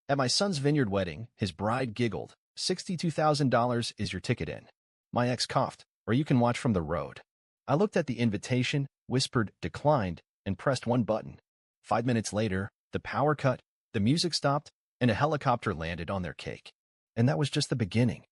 At my son's Vineyard wedding, his bride giggled. $62,000 is your ticket in. My ex coughed, or you can watch from the road. I looked at the invitation, whispered, declined, and pressed one button. 5 minutes later, the power cut, the music stopped, and a helicopter landed on their cake. And that was just the beginning.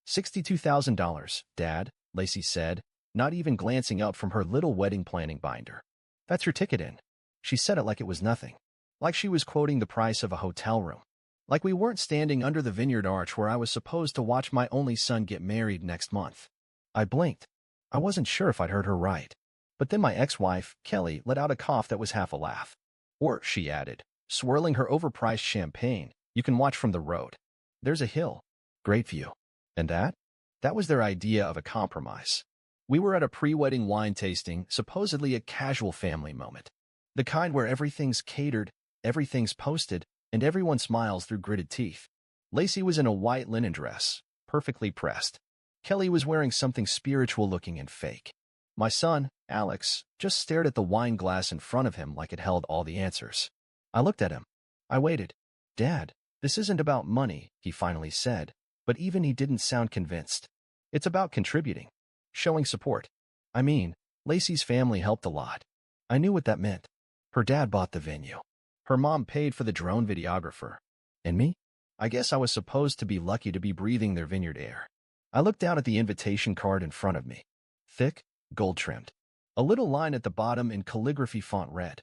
$62,000, Dad, Lacey said, not even glancing up from her little wedding planning binder. That's your ticket in. She said it like it was nothing. Like she was quoting the price of a hotel room. Like we weren't standing under the Vineyard arch where I was supposed to watch my only son get married next month. I blinked. I wasn't sure if I'd heard her right. But then my ex-wife, Kelly, let out a cough that was half a laugh. Or, she added, swirling her overpriced champagne, you can watch from the road. There's a hill. Great view. And that? That was their idea of a compromise. We were at a pre-wedding wine tasting, supposedly a casual family moment. The kind where everything's catered, everything's posted, and everyone smiles through gritted teeth. Lacey was in a white linen dress, perfectly pressed. Kelly was wearing something spiritual-looking and fake. My son, Alex, just stared at the wine glass in front of him like it held all the answers. I looked at him. I waited. Dad, this isn't about money, he finally said, but even he didn't sound convinced. It's about contributing. Showing support. I mean, Lacey's family helped a lot. I knew what that meant. Her dad bought the venue. Her mom paid for the drone videographer. And me? I guess I was supposed to be lucky to be breathing their vineyard air. I looked down at the invitation card in front of me. Thick, gold-trimmed. A little line at the bottom in calligraphy font read.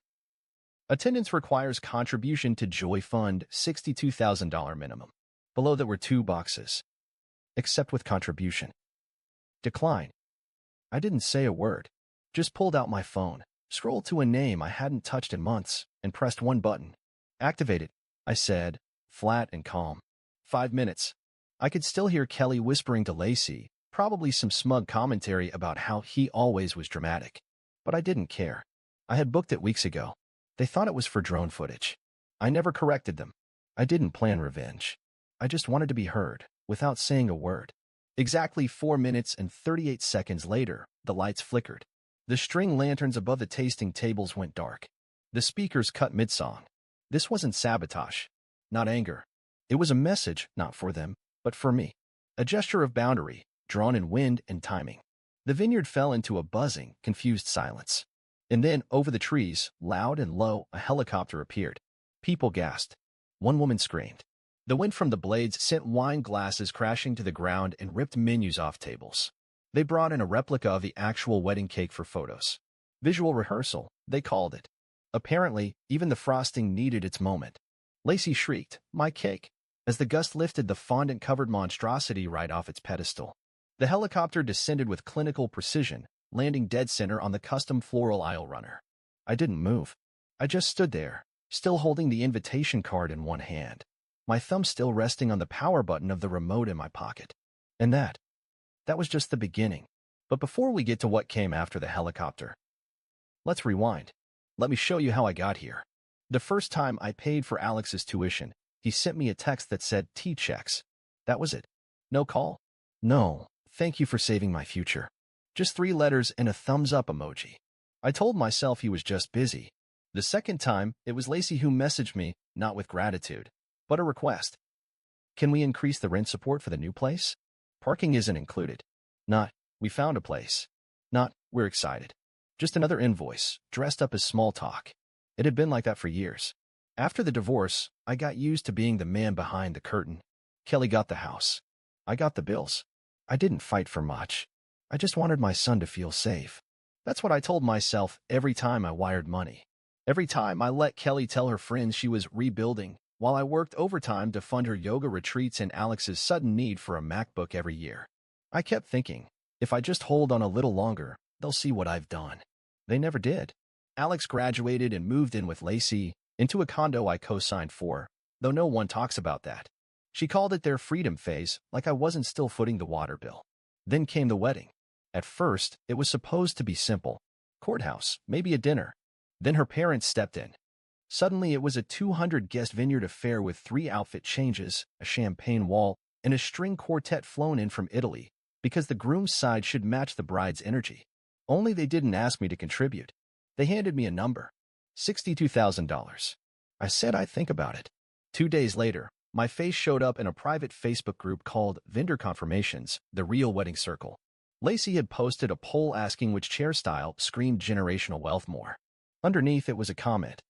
Attendance requires contribution to Joy Fund, $62,000 minimum. Below that were 2 boxes. Accept with contribution. Decline. I didn't say a word. Just pulled out my phone, scrolled to a name I hadn't touched in months, and pressed one button. Activate it, I said, flat and calm. 5 minutes. I could still hear Kelly whispering to Lacey, probably some smug commentary about how he always was dramatic. But I didn't care. I had booked it weeks ago. They thought it was for drone footage. I never corrected them. I didn't plan revenge. I just wanted to be heard, without saying a word. Exactly 4 minutes and 38 seconds later, the lights flickered. The string lanterns above the tasting tables went dark. The speakers cut mid-song. This wasn't sabotage. Not anger. It was a message, not for them, but for me. A gesture of boundary, drawn in wind and timing. The vineyard fell into a buzzing, confused silence. And then, over the trees, loud and low, a helicopter appeared. People gasped. One woman screamed. The wind from the blades sent wine glasses crashing to the ground and ripped menus off tables. They brought in a replica of the actual wedding cake for photos. Visual rehearsal, they called it. Apparently, even the frosting needed its moment. Lacey shrieked, "My cake!" as the gust lifted the fondant-covered monstrosity right off its pedestal. The helicopter descended with clinical precision, landing dead center on the custom floral aisle runner. I didn't move. I just stood there, still holding the invitation card in one hand, my thumb still resting on the power button of the remote in my pocket. And that was just the beginning. But before we get to what came after the helicopter, let's rewind. Let me show you how I got here. The first time I paid for Alex's tuition, he sent me a text that said T-checks. That was it. No call. No, thank you for saving my future. Just 3 letters and a thumbs-up emoji. I told myself he was just busy. The second time, it was Lacey who messaged me, not with gratitude, but a request. Can we increase the rent support for the new place? Parking isn't included. Not, we found a place. Not, we're excited. Just another invoice, dressed up as small talk. It had been like that for years. After the divorce, I got used to being the man behind the curtain. Kelly got the house. I got the bills. I didn't fight for much. I just wanted my son to feel safe. That's what I told myself every time I wired money. Every time I let Kelly tell her friends she was rebuilding, while I worked overtime to fund her yoga retreats and Alex's sudden need for a MacBook every year. I kept thinking, if I just hold on a little longer, they'll see what I've done. They never did. Alex graduated and moved in with Lacey into a condo I co-signed for, though no one talks about that. She called it their freedom phase, like I wasn't still footing the water bill. Then came the wedding. At first, it was supposed to be simple. Courthouse, maybe a dinner. Then her parents stepped in. Suddenly, it was a 200-guest vineyard affair with 3 outfit changes, a champagne wall, and a string quartet flown in from Italy, because the groom's side should match the bride's energy. Only they didn't ask me to contribute. They handed me a number. $62,000. I said I'd think about it. 2 days later, my face showed up in a private Facebook group called Vendor Confirmations, the Real Wedding Circle. Lacey had posted a poll asking which chair style screamed generational wealth more. Underneath it was a comment.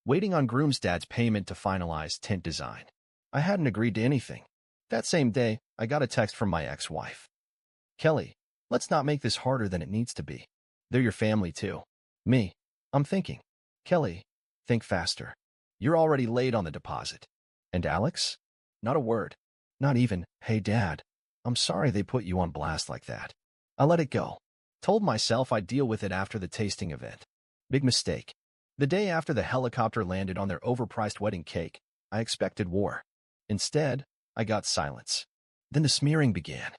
Waiting on groom's dad's payment to finalize tent design. I hadn't agreed to anything. That same day, I got a text from my ex-wife. Kelly, let's not make this harder than it needs to be. They're your family too. Me. I'm thinking. Kelly, think faster. You're already late on the deposit. And Alex? Not a word. Not even, hey dad, I'm sorry they put you on blast like that. I let it go. Told myself I'd deal with it after the tasting event. Big mistake. The day after the helicopter landed on their overpriced wedding cake, I expected war. Instead, I got silence. Then the smearing began.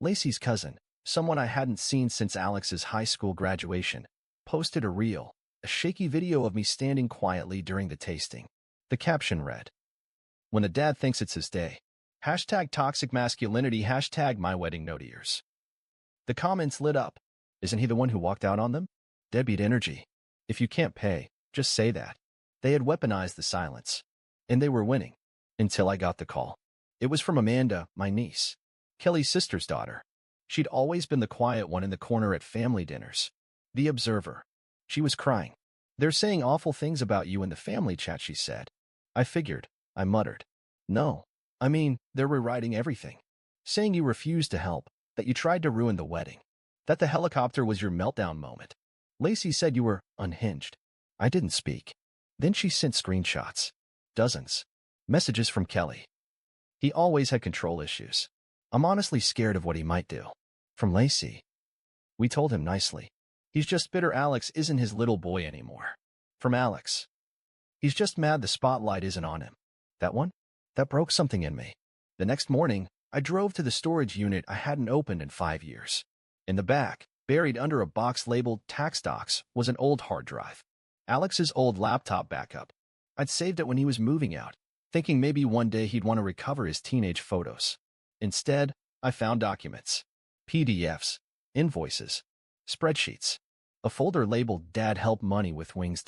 Lacey's cousin, someone I hadn't seen since Alex's high school graduation, posted a shaky video of me standing quietly during the tasting. The caption read, "When the dad thinks it's his day. #toxic masculinity, #my wedding no tears." The comments lit up. Isn't he the one who walked out on them? Deadbeat energy. If you can't pay, just say that. They had weaponized the silence. And they were winning. Until I got the call. It was from Amanda, my niece. Kelly's sister's daughter. She'd always been the quiet one in the corner at family dinners. The observer. She was crying. They're saying awful things about you in the family chat, she said. I figured. I muttered. No. I mean, they're rewriting everything. Saying you refused to help, that you tried to ruin the wedding, that the helicopter was your meltdown moment. Lacey said you were unhinged. I didn't speak. Then she sent screenshots. Dozens. Messages from Kelly. He always had control issues. I'm honestly scared of what he might do. From Lacey. We told him nicely. He's just bitter Alex isn't his little boy anymore. From Alex. He's just mad the spotlight isn't on him. That one? That broke something in me. The next morning, I drove to the storage unit I hadn't opened in 5 years. In the back, buried under a box labeled tax docs, was an old hard drive. Alex's old laptop backup. I'd saved it when he was moving out, thinking maybe one day he'd want to recover his teenage photos. Instead, I found documents. PDFs, invoices, spreadsheets, a folder labeled Dad Help Money with Wings.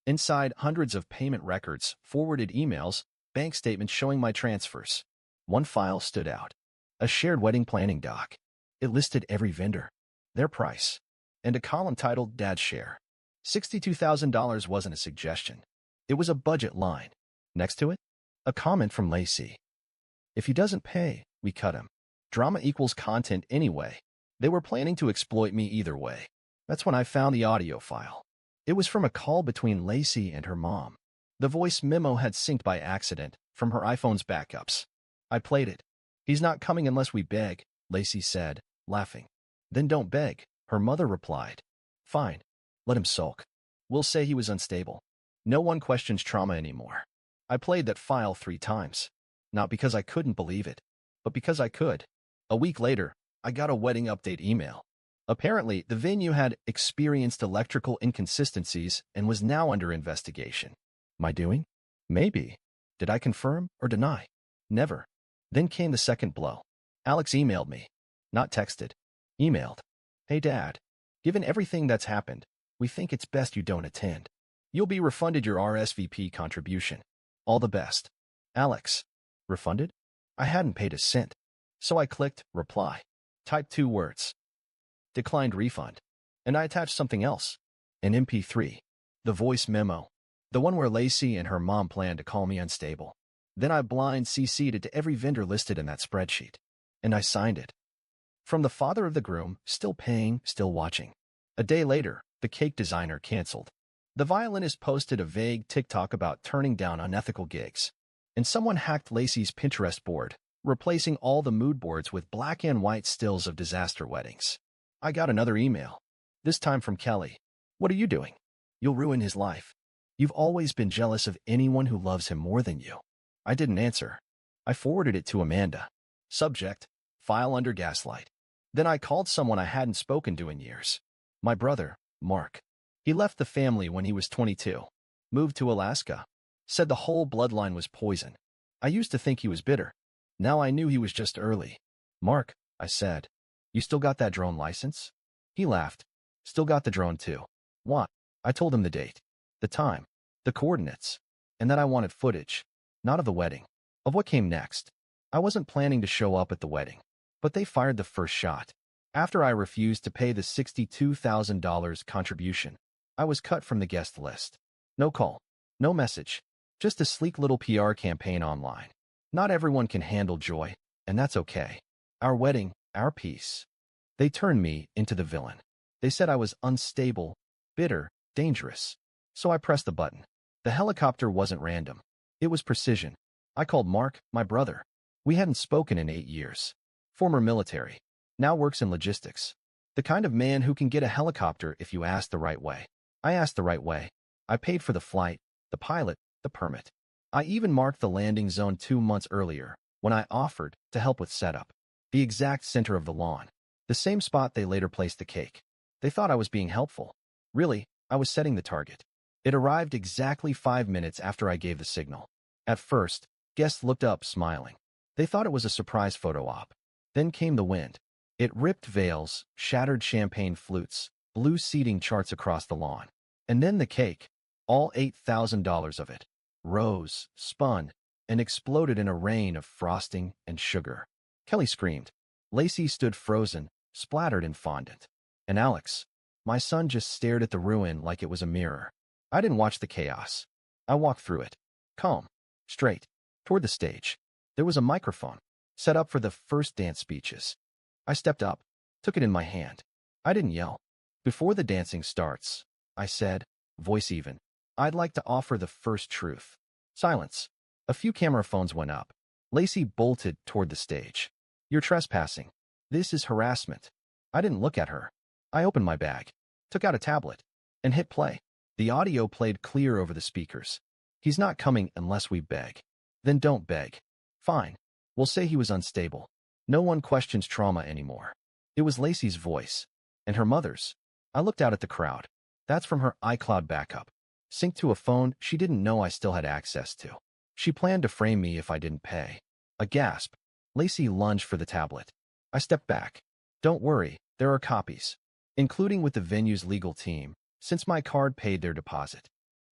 Inside, hundreds of payment records, forwarded emails, bank statements showing my transfers. One file stood out. A shared wedding planning doc. It listed every vendor, their price, and a column titled Dad's Share. $62,000 wasn't a suggestion. It was a budget line. Next to it, a comment from Lacey. If he doesn't pay, we cut him. Drama equals content anyway. They were planning to exploit me either way. That's when I found the audio file. It was from a call between Lacey and her mom. The voice memo had synced by accident from her iPhone's backups. I played it. He's not coming unless we beg, Lacey said, laughing. Then don't beg, her mother replied. Fine. Let him sulk. We'll say he was unstable. No one questions trauma anymore. I played that file 3 times. Not because I couldn't believe it, but because I could. A week later, I got a wedding update email. Apparently, the venue had experienced electrical inconsistencies and was now under investigation. My doing? Maybe. Did I confirm or deny? Never. Then came the second blow. Alex emailed me. Not texted. Emailed. Hey Dad, given everything that's happened, we think it's best you don't attend. You'll be refunded your RSVP contribution. All the best. Alex. Refunded? I hadn't paid a cent. So I clicked reply. Typed 2 words. Declined refund. And I attached something else. An MP3. The voice memo. The one where Lacey and her mom planned to call me unstable. Then I blind CC'd it to every vendor listed in that spreadsheet. And I signed it. From the father of the groom, still paying, still watching. A day later, the cake designer canceled. The violinist posted a vague TikTok about turning down unethical gigs. And someone hacked Lacey's Pinterest board, replacing all the mood boards with black and white stills of disaster weddings. I got another email. This time from Kelly. What are you doing? You'll ruin his life. You've always been jealous of anyone who loves him more than you. I didn't answer. I forwarded it to Amanda. Subject, file under gaslight. Then I called someone I hadn't spoken to in years. My brother, Mark. He left the family when he was 22. Moved to Alaska. Said the whole bloodline was poison. I used to think he was bitter. Now I knew he was just early. Mark, I said. You still got that drone license? He laughed. Still got the drone too. What? I told him the date, the time, the coordinates, and that I wanted footage. Not of the wedding. Of what came next. I wasn't planning to show up at the wedding. But they fired the first shot. After I refused to pay the $62,000 contribution, I was cut from the guest list. No call. No message. Just a sleek little PR campaign online. Not everyone can handle joy, and that's okay. Our wedding, our peace. They turned me into the villain. They said I was unstable, bitter, dangerous. So I pressed the button. The helicopter wasn't random. It was precision. I called Mark, my brother. We hadn't spoken in 8 years. Former military. Now works in logistics. The kind of man who can get a helicopter if you ask the right way. I asked the right way. I paid for the flight, the pilot, the permit. I even marked the landing zone 2 months earlier when I offered to help with setup. The exact center of the lawn. The same spot they later placed the cake. They thought I was being helpful. Really, I was setting the target. It arrived exactly 5 minutes after I gave the signal. At first, guests looked up smiling. They thought it was a surprise photo op. Then came the wind. It ripped veils, shattered champagne flutes, blew seating charts across the lawn. And then the cake, all $8,000 of it, rose, spun, and exploded in a rain of frosting and sugar. Kelly screamed. Lacey stood frozen, splattered and fondant. And Alex, my son, just stared at the ruin like it was a mirror. I didn't watch the chaos. I walked through it. Calm. Straight. Toward the stage. There was a microphone, set up for the first dance speeches. I stepped up, took it in my hand. I didn't yell. Before the dancing starts, I said, voice even, I'd like to offer the first truth. Silence. A few camera phones went up. Lacey bolted toward the stage. You're trespassing. This is harassment. I didn't look at her. I opened my bag, took out a tablet, and hit play. The audio played clear over the speakers. He's not coming unless we beg. Then don't beg. Fine. We'll say he was unstable. No one questions trauma anymore. It was Lacey's voice. And her mother's. I looked out at the crowd. That's from her iCloud backup. Synced to a phone she didn't know I still had access to. She planned to frame me if I didn't pay. A gasp. Lacey lunged for the tablet. I stepped back. Don't worry, there are copies. Including with the venue's legal team, since my card paid their deposit.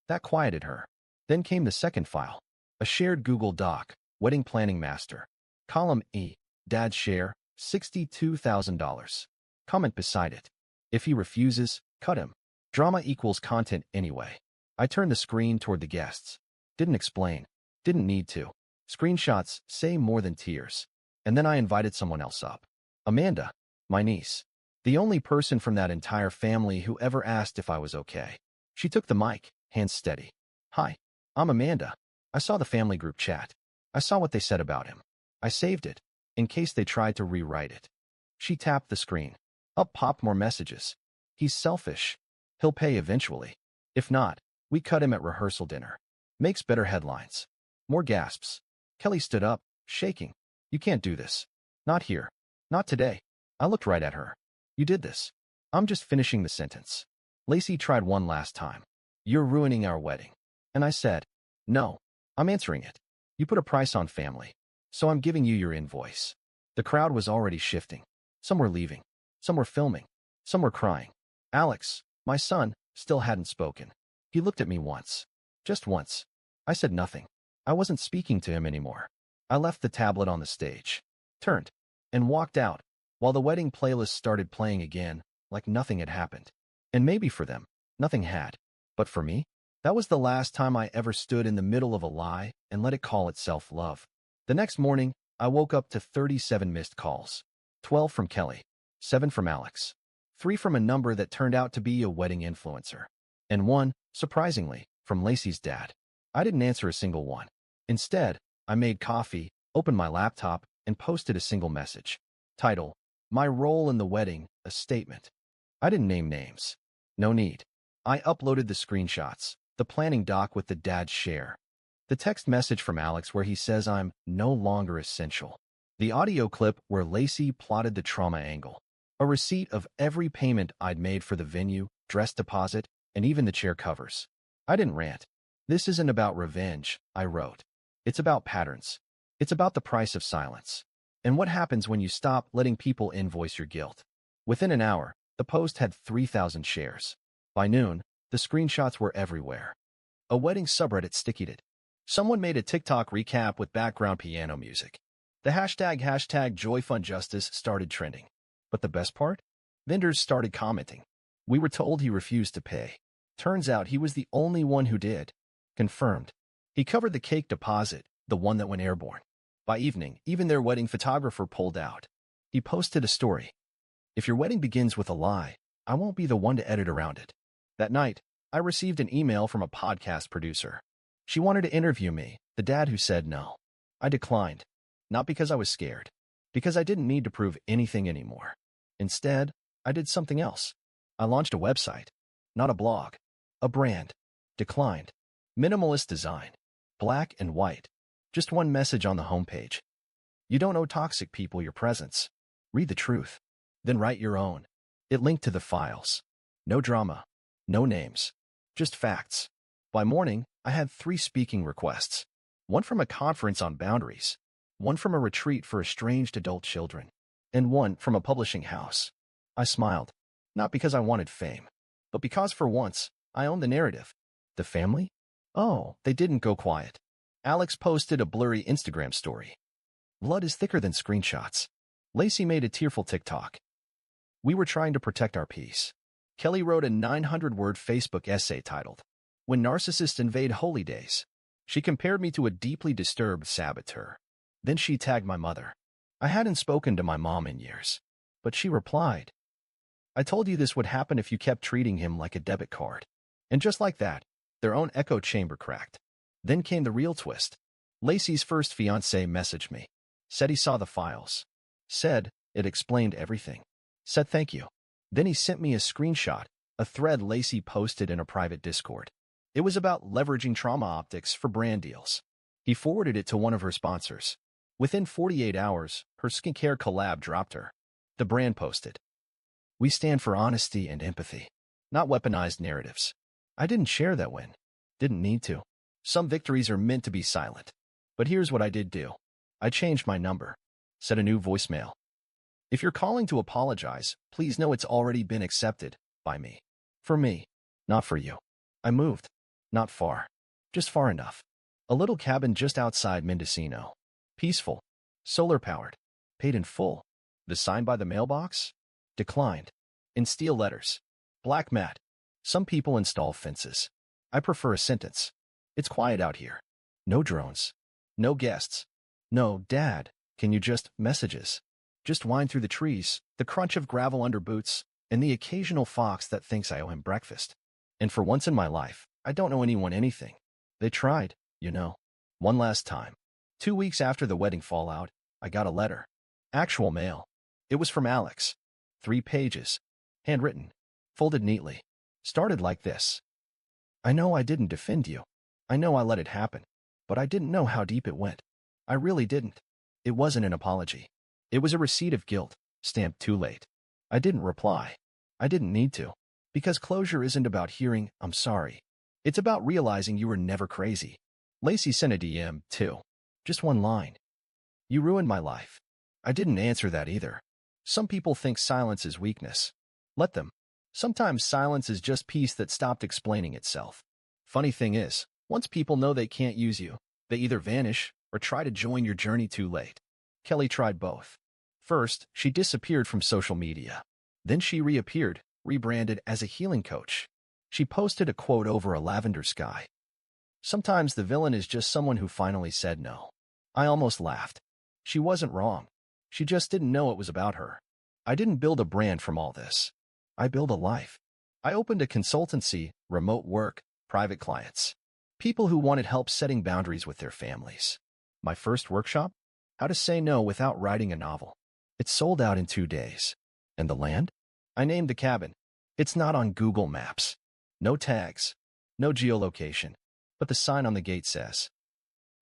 That quieted her. Then came the second file. A shared Google Doc, Wedding Planning Master. Column E, Dad's share, $62,000. Comment beside it. If he refuses, cut him. Drama equals content anyway. I turned the screen toward the guests. Didn't explain. Didn't need to. Screenshots say more than tears. And then I invited someone else up. Amanda, my niece. The only person from that entire family who ever asked if I was okay. She took the mic, hands steady. Hi, I'm Amanda. I saw the family group chat. I saw what they said about him. I saved it, in case they tried to rewrite it. She tapped the screen. Up popped more messages. He's selfish. He'll pay eventually. If not, we cut him at rehearsal dinner. Makes better headlines. More gasps. Kelly stood up, shaking. You can't do this. Not here. Not today. I looked right at her. You did this. I'm just finishing the sentence. Lacey tried one last time. You're ruining our wedding. And I said, no, I'm answering it. You put a price on family. So I'm giving you your invoice. The crowd was already shifting. Some were leaving. Some were filming. Some were crying. Alex, my son, still hadn't spoken. He looked at me once. Just once. I said nothing. I wasn't speaking to him anymore. I left the tablet on the stage, turned, and walked out, while the wedding playlist started playing again, like nothing had happened. And maybe for them, nothing had. But for me, that was the last time I ever stood in the middle of a lie and let it call itself love. The next morning, I woke up to 37 missed calls. 12 from Kelly, 7 from Alex, 3 from a number that turned out to be a wedding influencer, and 1, surprisingly, from Lacey's dad. I didn't answer a single one. Instead, I made coffee, opened my laptop, and posted a single message. Title, My Role in the Wedding, a Statement. I didn't name names. No need. I uploaded the screenshots, the planning doc with the dad's share. The text message from Alex where he says I'm no longer essential. The audio clip where Lacey plotted the trauma angle. A receipt of every payment I'd made for the venue, dress deposit, and even the chair covers. I didn't rant. This isn't about revenge, I wrote. It's about patterns. It's about the price of silence. And what happens when you stop letting people invoice your guilt. Within an hour, the post had 3,000 shares. By noon, the screenshots were everywhere. A wedding subreddit stickied it. Someone made a TikTok recap with background piano music. The hashtag #JoyFunJustice started trending. But the best part? Vendors started commenting. We were told he refused to pay. Turns out he was the only one who did. Confirmed. He covered the cake deposit, the one that went airborne. By evening, even their wedding photographer pulled out. He posted a story. If your wedding begins with a lie, I won't be the one to edit around it. That night, I received an email from a podcast producer. She wanted to interview me, the dad who said no. I declined. Not because I was scared. Because I didn't need to prove anything anymore. Instead, I did something else. I launched a website. Not a blog. A brand. Declined. Minimalist design. Black and white. Just one message on the homepage. You don't owe toxic people your presence. Read the truth. Then write your own. It linked to the files. No drama. No names. Just facts. By morning, I had 3 speaking requests. One from a conference on boundaries. One from a retreat for estranged adult children. And one from a publishing house. I smiled. Not because I wanted fame. But because for once, I owned the narrative. The family? Oh, they didn't go quiet. Alex posted a blurry Instagram story. Blood is thicker than screenshots. Lacey made a tearful TikTok. We were trying to protect our peace. Kelly wrote a 900-word Facebook essay titled, When Narcissists Invade Holy Days. She compared me to a deeply disturbed saboteur. Then she tagged my mother. I hadn't spoken to my mom in years. But she replied, I told you this would happen if you kept treating him like a debit card. And just like that, their own echo chamber cracked. Then came the real twist. Lacey's first fiancé messaged me. Said he saw the files. Said it explained everything. Said thank you. Then he sent me a screenshot, a thread Lacey posted in a private Discord. It was about leveraging trauma optics for brand deals. He forwarded it to one of her sponsors. Within 48 hours, her skincare collab dropped her. The brand posted, We stand for honesty and empathy, not weaponized narratives. I didn't share that win. Didn't need to. Some victories are meant to be silent. But here's what I did do. I changed my number. Set a new voicemail. If you're calling to apologize, please know it's already been accepted by me. For me, not for you. I moved. Not far. Just far enough. A little cabin just outside Mendocino. Peaceful. Solar-powered. Paid in full. The sign by the mailbox? Declined. In steel letters. Black mat. Some people install fences. I prefer a sentence. It's quiet out here. No drones. No guests. No, Dad, can you just messages? Just wind through the trees, the crunch of gravel under boots, and the occasional fox that thinks I owe him breakfast. And for once in my life, I don't owe anyone anything. They tried, you know. One last time. 2 weeks after the wedding fallout, I got a letter. Actual mail. It was from Alex. 3 pages. Handwritten. Folded neatly. Started like this. I know I didn't defend you. I know I let it happen. But I didn't know how deep it went. I really didn't. It wasn't an apology. It was a receipt of guilt, stamped too late. I didn't reply. I didn't need to. Because closure isn't about hearing, I'm sorry. It's about realizing you were never crazy. Lacey sent a DM, too. Just one line. You ruined my life. I didn't answer that either. Some people think silence is weakness. Let them. Sometimes silence is just peace that stopped explaining itself. Funny thing is, once people know they can't use you, they either vanish or try to join your journey too late. Kelly tried both. First, she disappeared from social media. Then she reappeared, rebranded as a healing coach. She posted a quote over a lavender sky. Sometimes the villain is just someone who finally said no. I almost laughed. She wasn't wrong. She just didn't know it was about her. I didn't build a brand from all this. I built a life. I opened a consultancy, remote work, private clients. People who wanted help setting boundaries with their families. My first workshop? How to say no without writing a novel. It sold out in 2 days. And the land? I named the cabin. It's not on Google Maps. No tags. No geolocation. But the sign on the gate says.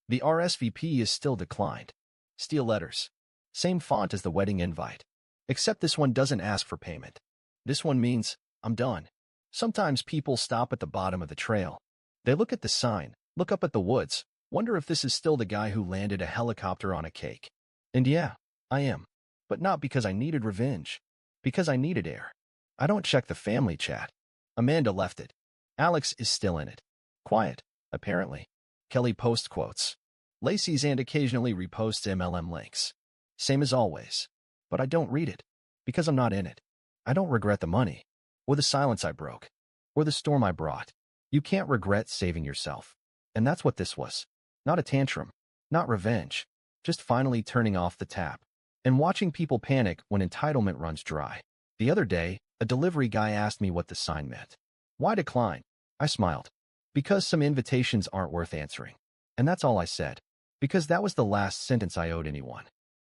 The RSVP is still declined. Steel letters. Same font as the wedding invite. Except this one doesn't ask for payment. This one means, I'm done. Sometimes people stop at the bottom of the trail. They look at the sign, look up at the woods, wonder if this is still the guy who landed a helicopter on a cake. And yeah, I am. But not because I needed revenge. Because I needed air. I don't check the family chat. Amanda left it. Alex is still in it. Quiet, apparently. Kelly post quotes. Lacey's and occasionally reposts MLM links. Same as always. But I don't read it. Because I'm not in it. I don't regret the money. Or the silence I broke. Or the storm I brought. You can't regret saving yourself. And that's what this was. Not a tantrum. Not revenge. Just finally turning off the tap. And watching people panic when entitlement runs dry. The other day, a delivery guy asked me what the sign meant. Why decline? I smiled. Because some invitations aren't worth answering. And that's all I said. Because that was the last sentence I owed anyone.